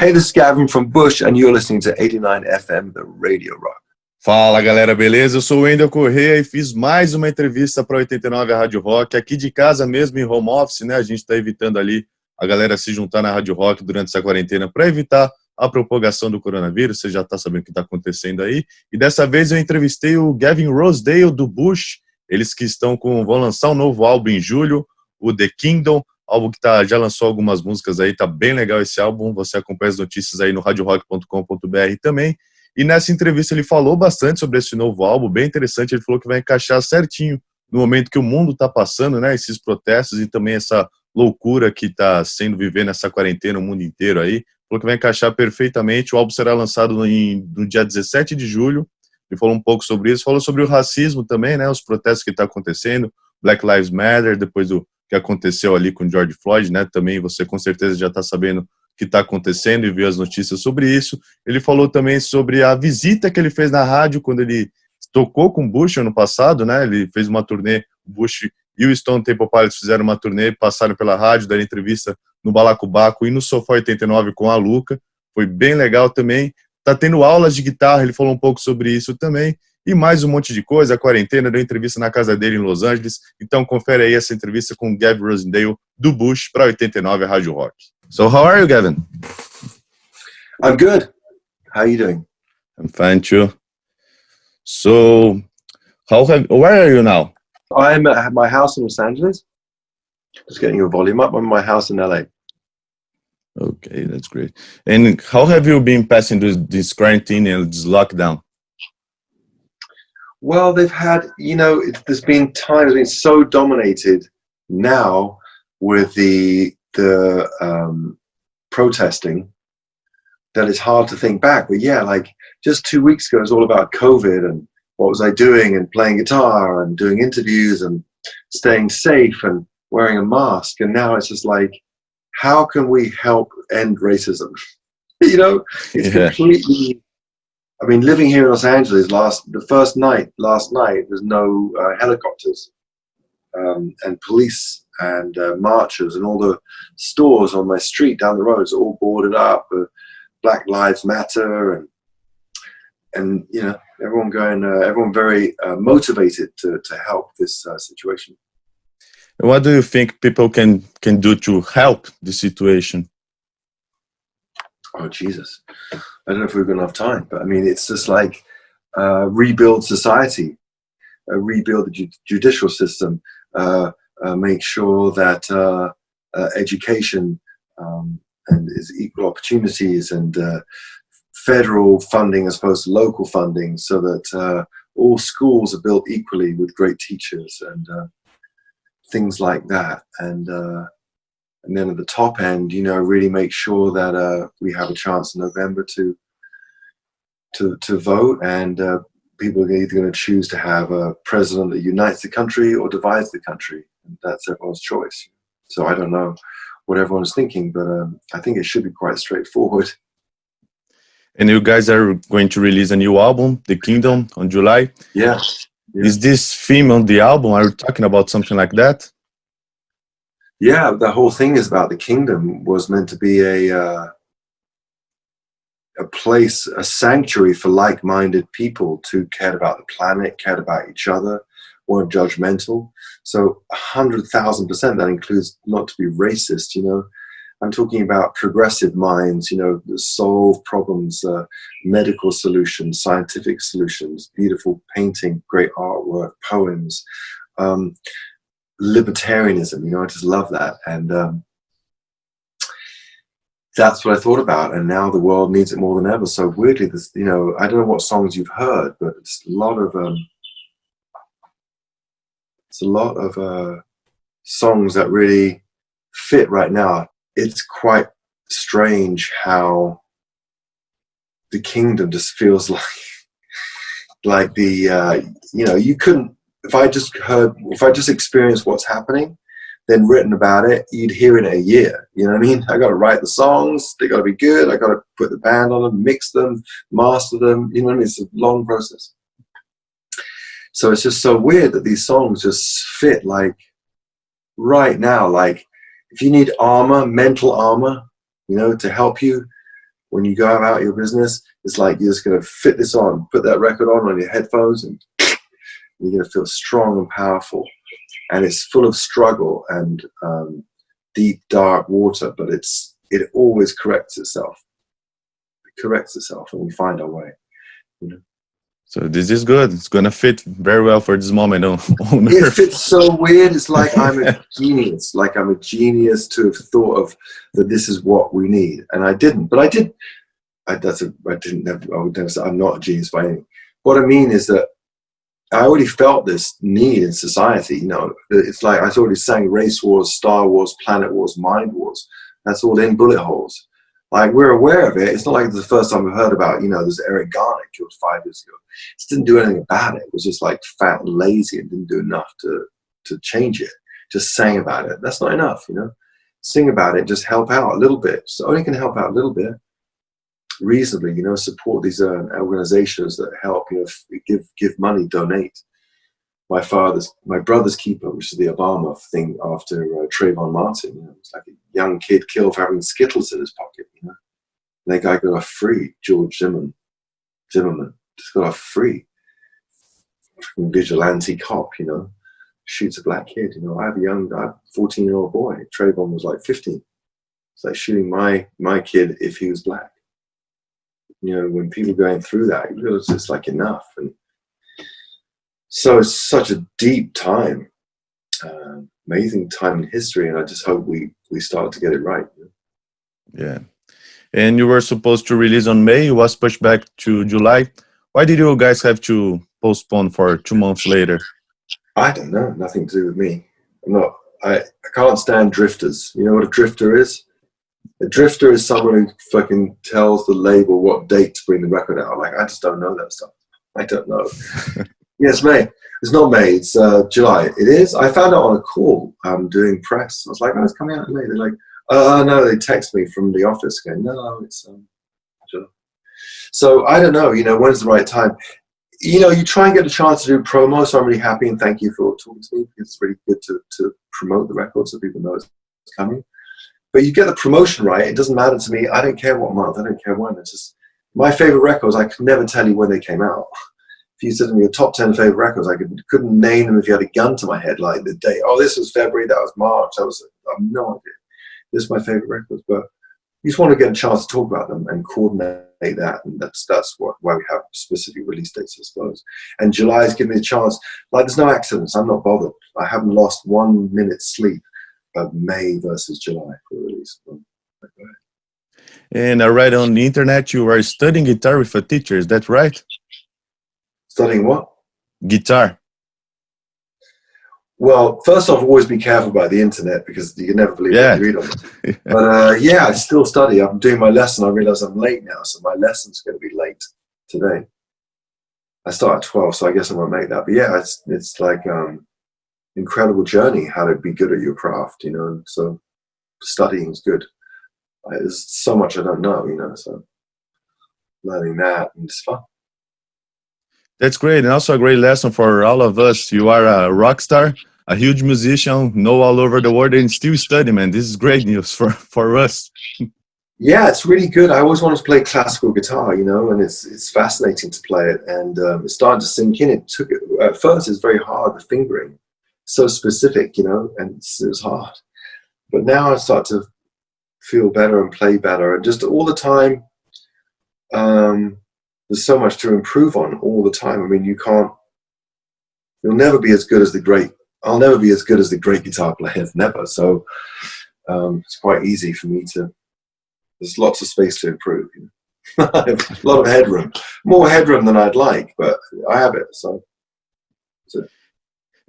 Hey, this is Gavin from Bush, and you're listening to 89 FM, the Radio Rock. Fala galera, beleza? Eu sou o Wendell Correia e fiz mais uma entrevista para 89 a Rádio Rock, aqui de casa mesmo, em home office, né? A gente está evitando ali a galera se juntar na Rádio Rock durante essa quarentena para evitar a propagação do coronavírus. Você já está sabendo o que está acontecendo aí. E dessa vez eu entrevistei o Gavin Rossdale do Bush, eles que vão lançar um novo álbum em julho, o The Kingdom, álbum que já lançou algumas músicas aí, tá bem legal esse álbum. Você acompanha as notícias aí no radiorock.com.br também. E nessa entrevista ele falou bastante sobre esse novo álbum, bem interessante. Ele falou que vai encaixar certinho no momento que o mundo está passando, né? Esses protestos e também essa loucura que está sendo viver nessa quarentena o mundo inteiro aí. Falou que vai encaixar perfeitamente. O álbum será lançado no dia 17 de julho. Ele falou um pouco sobre isso. Falou sobre o racismo também, né? Os protestos que estão acontecendo. Black Lives Matter, depois do que aconteceu ali com George Floyd, né? Também você com certeza já está sabendo o que está acontecendo e viu as notícias sobre isso. Ele falou também sobre a visita que ele fez na rádio quando ele tocou com o Bush ano passado, né? Ele fez uma turnê, o Bush e o Stone Temple Pilots fizeram uma turnê, passaram pela rádio, deram entrevista no Balacobaco e no Sofá 89 com a Luca. Foi bem legal também. Tá tendo aulas de guitarra, ele falou um pouco sobre isso também. E mais um monte de coisa, a quarentena, deu entrevista na casa dele em Los Angeles. Então confere aí essa entrevista com o Gavin Rossdale do Bush para 89 a Rádio Rock. So how are you, Gavin? I'm good. How are you doing? I'm fine too. So where are you now? I'm at my house in Los Angeles. Just getting your volume up. I'm at my house in LA. Okay, that's great. And how have you been passing this quarantine and this lockdown? Well, they've had, there's been times when it's so dominated now with the protesting that it's hard to think back. But yeah, like just 2 weeks ago, it was all about COVID and what was I doing and playing guitar and doing interviews and staying safe and wearing a mask. And now it's just like, how can we help end racism? It's completely... I mean, living here in Los Angeles, last night, there's no helicopters and police and marchers, and all the stores on my street down the road are all boarded up. Black Lives Matter, and everyone very motivated to help this situation. What do you think people can do to help the situation? Oh, Jesus. I don't know if we've got enough time, but I mean, it's just like rebuild society, rebuild the judicial system, make sure that education and is equal opportunities and federal funding as opposed to local funding, so that all schools are built equally with great teachers and things like that. And then at the top end, really make sure that we have a chance in November to vote, and people are either going to choose to have a president that unites the country or divides the country. And that's everyone's choice. So I don't know what everyone's thinking, but I think it should be quite straightforward. And you guys are going to release a new album, The Kingdom, on July. Yeah. Is this theme on the album? Are you talking about something like that? Yeah, the whole thing is about the kingdom. Was meant to be a place, a sanctuary for like-minded people who cared about the planet, cared about each other, weren't judgmental. So 100,000% that includes not to be racist. I'm talking about progressive minds. That solve problems, medical solutions, scientific solutions, beautiful painting, great artwork, poems. Libertarianism, I just love that, and that's what I thought about. And now the world needs it more than ever. So weirdly, this, I don't know what songs you've heard, but it's a lot of songs that really fit right now. It's quite strange how the kingdom just feels like the you couldn't. If I just experienced what's happening, then written about it, you'd hear it in a year. You know what I mean? I got to write the songs. They got to be good. I got to put the band on them, mix them, master them. You know what I mean? It's a long process. So it's just so weird that these songs just fit like right now. Like if you need armor, mental armor, to help you, when you go about your business, it's like you're just going to fit this on, put that record on your headphones, and you're going to feel strong and powerful. And it's full of struggle and deep, dark water, but it always corrects itself. It corrects itself, and we find our way. You know? So this is good. It's going to fit very well for this moment on It Earth. fits so weird. It's like I'm a genius. Like I'm a genius to have thought of that this is what we need. And I didn't. But I did. I would never say I'm not a genius by any. What I mean is that I already felt this need in society. You know, it's like I already sang race wars, Star Wars, planet wars, mind wars. That's all in bullet holes. Like, we're aware of it. It's not like it's the first time we've heard about, you know, there's Eric Garner killed 5 years ago. Just didn't do anything about it. It was just like fat and lazy and didn't do enough to change it. Just sang about it. That's not enough, you know. Sing about it, just help out a little bit. So only can help out a little bit. Reasonably, you know, support these organizations that help, you know, give money, donate. My brother's keeper, which is the Obama thing after Trayvon Martin. You know, it's like a young kid killed for having Skittles in his pocket. You know, and that guy got off free. George Zimmerman just got off free. Vigilante cop, you know, shoots a black kid. You know, I have a 14-year-old boy. Trayvon was like 15. It's like shooting my kid if he was black. You know, when people are going through that, it was just like enough. And so it's such a deep time, amazing time in history, and I just hope we start to get it right. Yeah. And you were supposed to release on May, it was pushed back to July. Why did you guys have to postpone for 2 months later? I don't know, nothing to do with me. I can't stand drifters. You know what a drifter is? A drifter is someone who fucking tells the label what date to bring the record out. Like, I just don't know that stuff. I don't know. Yes, May. It's not May. It's July. It is. I found out on a call doing press. I was like, oh, it's coming out in May. They're like, no. They text me from the office going, no, it's July. So I don't know. You know, when's the right time? You know, you try and get a chance to do promo. So I'm really happy and thank you for talking to me, because it's really good to promote the record so people know it's coming. But you get the promotion right. It doesn't matter to me. I don't care what month. I don't care when. It's just my favorite records. I could never tell you when they came out. If you said to me your top 10 favorite records, I couldn't name them if you had a gun to my head, like the day. Oh, this was February, that was March, I have no idea. This is my favorite records, but you just want to get a chance to talk about them and coordinate that, and that's why we have specific release dates, I suppose. And July has given me a chance. Like, there's no accidents. I'm not bothered. I haven't lost 1 minute's sleep of May versus July for release. And I read on the internet you were studying guitar with a teacher. Is that right? Studying what? Guitar. Well, first off, always be careful about the internet, because you can never believe what you read on it. But yeah, I still study. I'm doing my lesson. I realize I'm late now, so my lesson's going to be late today. I start at 12, so I guess I won't make that. But yeah, it's like incredible journey how to be good at your craft, you know. So studying is good. There's so much I don't know, you know. So learning that, and it's fun. That's great, and also a great lesson for all of us. You are a rock star, a huge musician, know all over the world, and still study, man. This is great news for us. Yeah, it's really good. I always wanted to play classical guitar, you know, and it's fascinating to play it, and it's starting to sink in. At first, it's very hard, the fingering, so specific, you know, and it was hard. But now I start to feel better and play better, and just all the time, there's so much to improve on all the time. I mean, you'll never be as good as I'll never be as good as the great guitar players, never. So it's quite easy for me there's lots of space to improve. You know? I have a lot of headroom, more headroom than I'd like, but I have it. So that's it.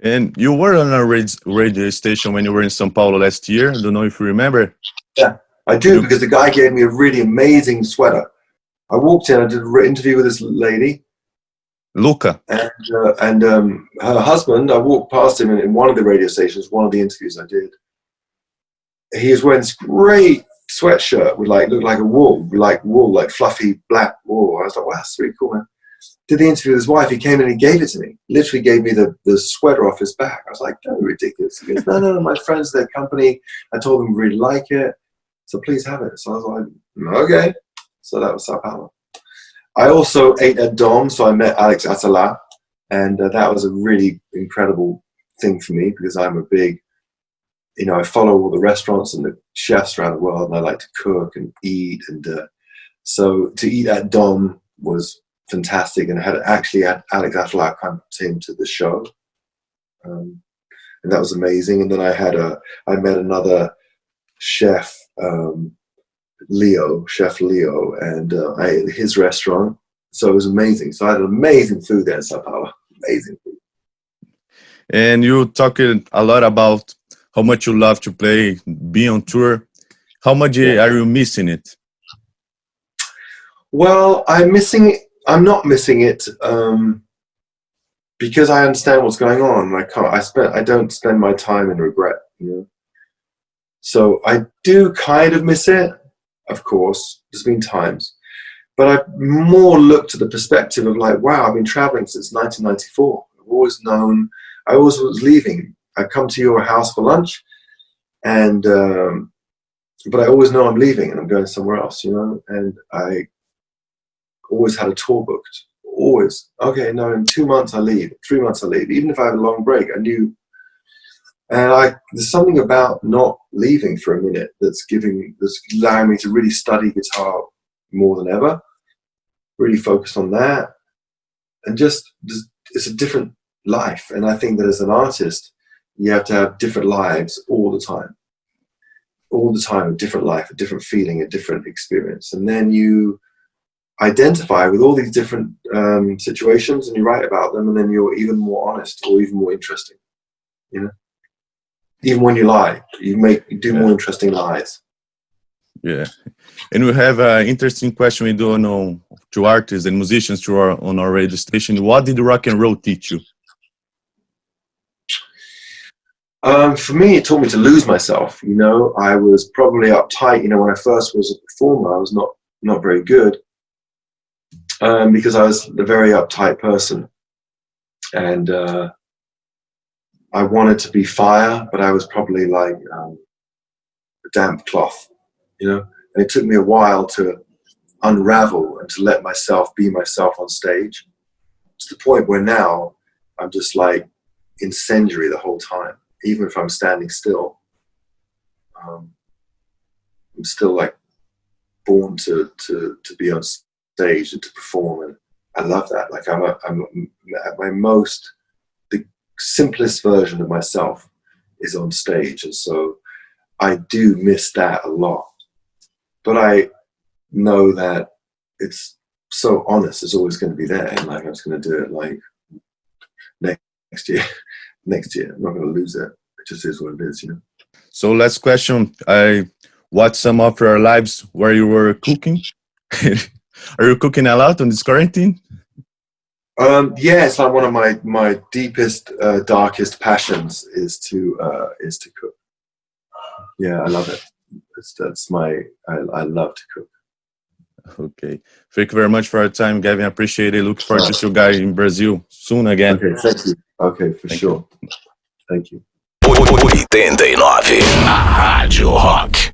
And you were on a radio station when you were in São Paulo last year. I don't know if you remember. Yeah, I do, because the guy gave me a really amazing sweater. I walked in, I did an interview with this lady, Luca, and her husband. I walked past him in one of the radio stations, one of the interviews I did. He was wearing this great sweatshirt with looked like wool, like fluffy black wool. I was like, wow, that's really cool, man. Did the interview with his wife. He came in and gave it to me. Literally gave me the sweater off his back. I was like, don't be ridiculous. He goes, no, my friends, their company. I told them we really like it, so please have it. So I was like, okay. So that was Sao Paulo. I also ate at Dom, so I met Alex Atala, and that was a really incredible thing for me because I'm a big, I follow all the restaurants and the chefs around the world, and I like to cook and eat, and so to eat at Dom was fantastic, and I had Alex Atala come to the show, and that was amazing. And then I met another chef, Chef Leo, and I ate at his restaurant, so it was amazing. So I had amazing food there in Sao Paulo, amazing food. And you talking a lot about how much you love to play, be on tour. How much are you missing it? Well, I'm not missing it because I understand what's going on. I don't spend my time in regret, So I do kind of miss it, of course. There's been times, but I more looked at the perspective of like, wow, I've been traveling since 1994. I've always known. I always was leaving. I come to your house for lunch, and but I always know I'm leaving and I'm going somewhere else, And I always had a tour booked. Always. Okay, no, in 2 months I leave. 3 months I leave. Even if I have a long break, I knew. And there's something about not leaving for a minute that's allowing me to really study guitar more than ever. Really focus on that, and it's a different life. And I think that as an artist, you have to have different lives all the time, a different life, a different feeling, a different experience. And then you identify with all these different situations and you write about them, and then you're even more honest or even more interesting, Even when you lie, you do more interesting lies. Yeah. And we have an interesting question we do know to artists and musicians on our radio station. What did rock and roll teach you? For me, it taught me to lose myself. I was probably uptight. When I first was a performer, I was not very good because I was a very uptight person, and I wanted to be fire, but I was probably like a damp cloth, And it took me a while to unravel and to let myself be myself on stage, to the point where now I'm just like incendiary the whole time. Even if I'm standing still, I'm still like born to be on stage and to perform, and I love that. Like I'm at my the simplest version of myself is on stage, and so I do miss that a lot. But I know that it's so honest; it's always going to be there, and like I'm just going to do it like next year. Next year, I'm not going to lose it. It just is what it is, So last question. I watched some of your lives where you were cooking. Are you cooking a lot on this quarantine? Yeah, it's like one of my deepest, darkest passions is to cook. Yeah, I love it. I love to cook. Okay. Thank you very much for our time, Gavin. I appreciate it. Look forward to see you guys in Brazil soon again. Okay, thank you. Okay, for sure. Thank you. 89, a Rádio Rock.